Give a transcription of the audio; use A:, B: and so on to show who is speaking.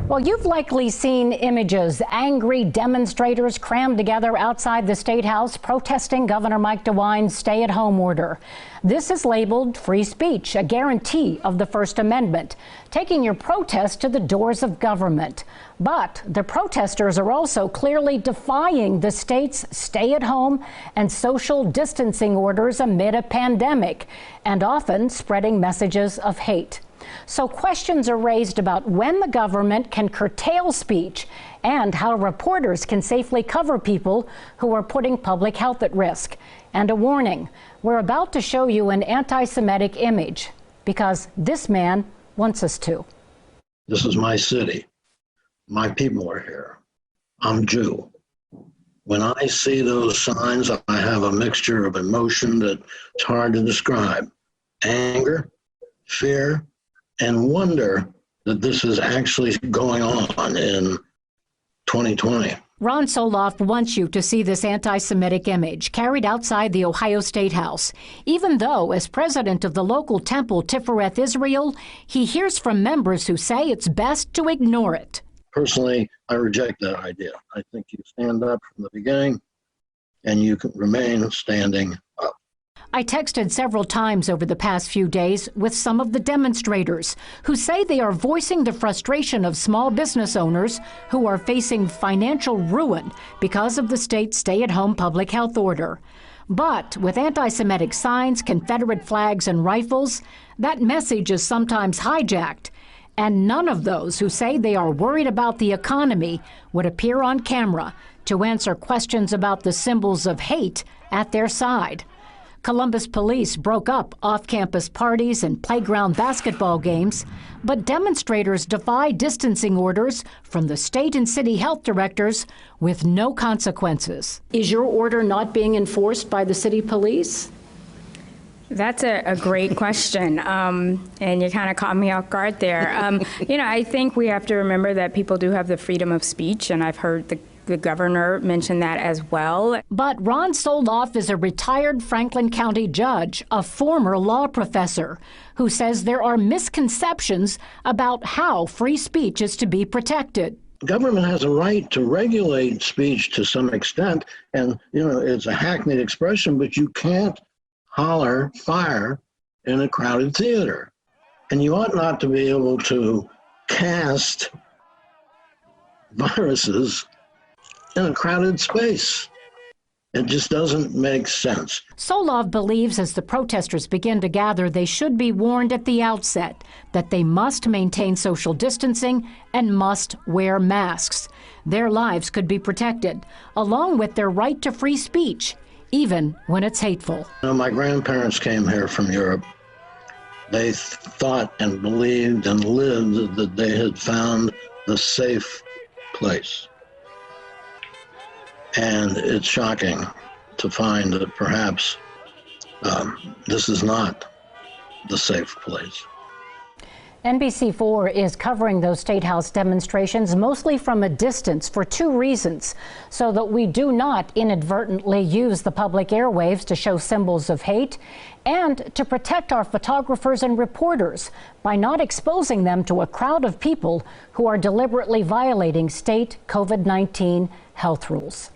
A: Well, you've likely seen images. Angry demonstrators crammed together outside the State House protesting Governor Mike DeWine's stay-at-home order. This is labeled free speech, a guarantee of the First Amendment, taking your protest to the doors of government. But the protesters are also clearly defying the state's stay-at-home and social distancing orders amid a pandemic, and often spreading messages of hate. So questions are raised about when the government can curtail speech and how reporters can safely cover people who are putting public health at risk. And a warning, we're about to show you an anti-Semitic image because this man wants us to.
B: This is my city. My people are here. I'm Jew. When I see those signs, I have a mixture of emotion that's hard to describe. Anger, fear, and wonder that this is actually going on in 2020.
A: Ron Soloff wants you to see this anti-Semitic image carried outside the Ohio State House, even though, as president of the local temple Tifereth Israel, he hears from members who say it's best to ignore it.
B: Personally, I reject that idea. I think you stand up from the beginning and you can remain standing up.
A: I texted several times over the past few days with some of the demonstrators who say they are voicing the frustration of small business owners who are facing financial ruin because of the state's stay-at-home public health order. But with anti-Semitic signs, Confederate flags, and rifles, that message is sometimes hijacked. And none of those who say they are worried about the economy would appear on camera to answer questions about the symbols of hate at their side. Columbus police broke up off-campus parties and playground basketball games, but demonstrators defy distancing orders from the state and city health directors with no consequences. Is your order not being enforced by the city police?
C: That's a great question, and you kind of caught me off guard there. I think we have to remember that people do have the freedom of speech, and I've heard the governor mentioned that as well.
A: But Ron Soloff is a retired Franklin County judge, a former law professor, who says there are misconceptions about how free speech is to be protected.
B: Government has a right to regulate speech to some extent, and it's a hackneyed expression, but you can't holler fire in a crowded theater. And you ought not to be able to cast viruses in a crowded space. It just doesn't make sense.
A: Soloff believes as the protesters begin to gather, they should be warned at the outset that they must maintain social distancing and must wear masks. Their lives could be protected, along with their right to free speech, even when it's hateful.
B: My grandparents came here from Europe. They thought and believed and lived that they had found the safe place. And it's shocking to find that perhaps this is not the safe place.
A: NBC4 is covering those State House demonstrations mostly from a distance for two reasons: so that we do not inadvertently use the public airwaves to show symbols of hate, and to protect our photographers and reporters by not exposing them to a crowd of people who are deliberately violating state COVID-19 health rules.